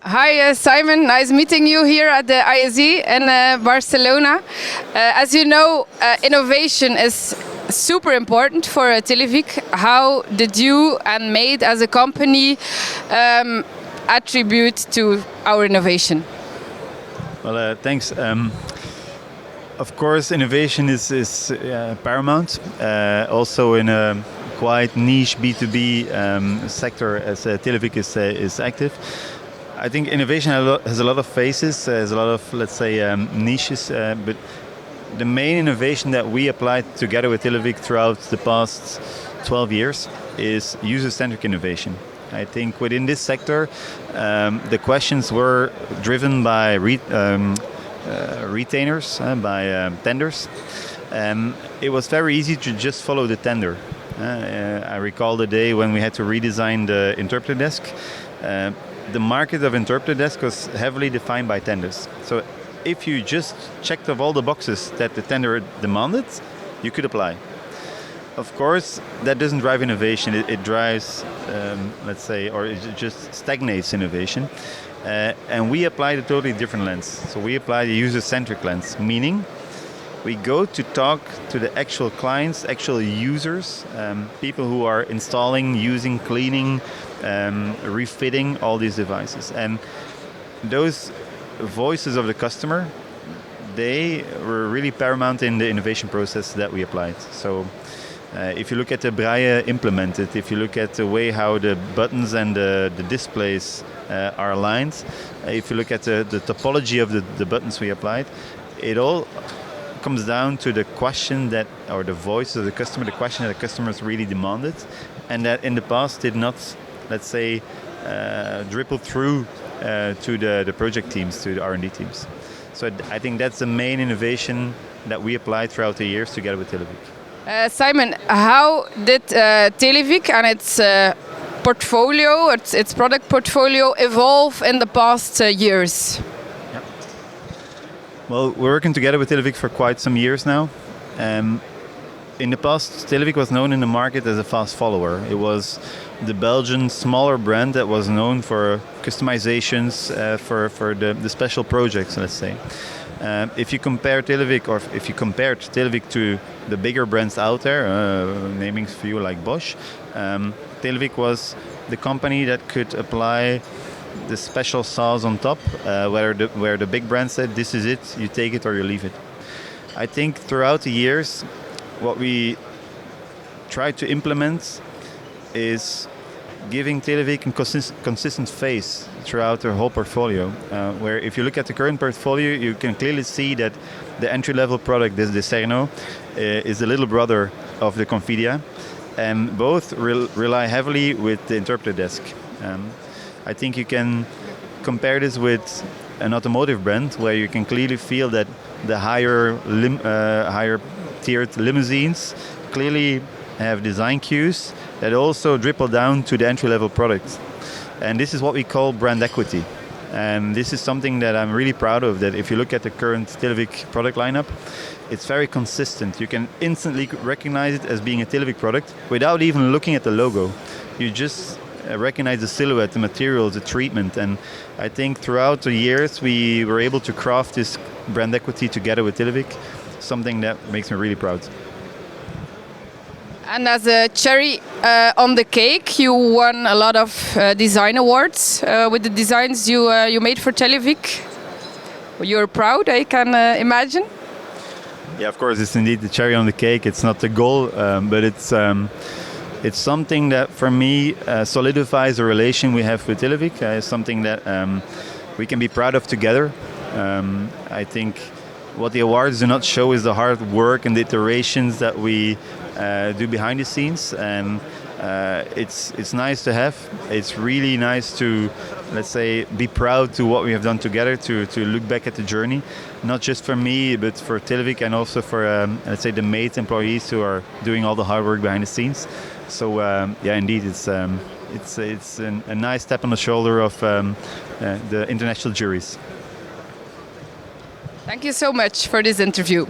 Hi Simon, nice meeting you here at the ISE in Barcelona. As you know, innovation is super important for Televic. How did you and Made as a company attribute to our innovation? Well, thanks. Of course, innovation is paramount. Also in a quite niche B2B sector as Televic is active. I think innovation has a lot of faces, has a lot of, let's say, niches, but the main innovation that we applied together with Televic throughout the past 12 years is user-centric innovation. I think within this sector, the questions were driven by retainers, by tenders. It was very easy to just follow the tender. I recall the day when we had to redesign the interpreter desk. The market of interpreter desk was heavily defined by tenders. So if you just checked off all the boxes that the tender demanded, you could apply. Of course, that doesn't drive innovation. It drives, let's say, or it just stagnates innovation. And we applied a totally different lens. So we apply the user-centric lens, meaning we go to talk to the actual clients, actual users, people who are installing, using, cleaning, refitting all these devices. And those voices of the customer, they were really paramount in the innovation process that we applied. So if you look at the Braille implemented, if you look at the way how the buttons and the displays are aligned, if you look at the topology of the buttons we applied, it all comes down to the question that, or the voice of the customer, the question that the customers really demanded, and that in the past did not, let's say, dribble through to the project teams, to the R&D teams. So I think that's the main innovation that we applied throughout the years together with Televic. Simon, how did Televic and its portfolio, its product portfolio, evolve in the past years? Well, we're working together with Televic for quite some years now. In the past, Televic was known in the market as a fast follower. It was the Belgian smaller brand that was known for customizations, for the special projects, let's say. If you compare Televic, or if you compared Televic to the bigger brands out there, naming a few like Bosch, Televic was the company that could apply the special sauce on top, where the big brand said, this is it, you take it or you leave it. I think throughout the years, what we tried to implement is giving Televic a consistent face throughout their whole portfolio. Where if you look at the current portfolio, you can clearly see that the entry-level product, the Cerno, is the little brother of the Confidia, and both rely heavily with the interpreter desk. I think you can compare this with an automotive brand where you can clearly feel that the higher tiered limousines clearly have design cues that also dribble down to the entry-level product. And this is what we call brand equity. And this is something that I'm really proud of, that if you look at the current Televic product lineup, it's very consistent. You can instantly recognize it as being a Televic product without even looking at the logo. You just recognize the silhouette, the materials, the treatment, and I think throughout the years we were able to craft this brand equity together with Televic, something that makes me really proud. And as a cherry on the cake, you won a lot of design awards with the designs you made for Televic. You're proud, I can imagine. Yeah, of course, it's indeed the cherry on the cake. It's not the goal, but it's something that, for me, solidifies the relation we have with Televic. It's something that we can be proud of together. I think what the awards do not show is the hard work and the iterations that we do behind the scenes, and it's nice to have. It's really nice to, let's say, be proud to what we have done together, to look back at the journey, not just for me, but for Televic and also for, let's say, the Made employees who are doing all the hard work behind the scenes. So yeah, indeed, it's a nice step on the shoulder of the international juries. Thank you so much for this interview.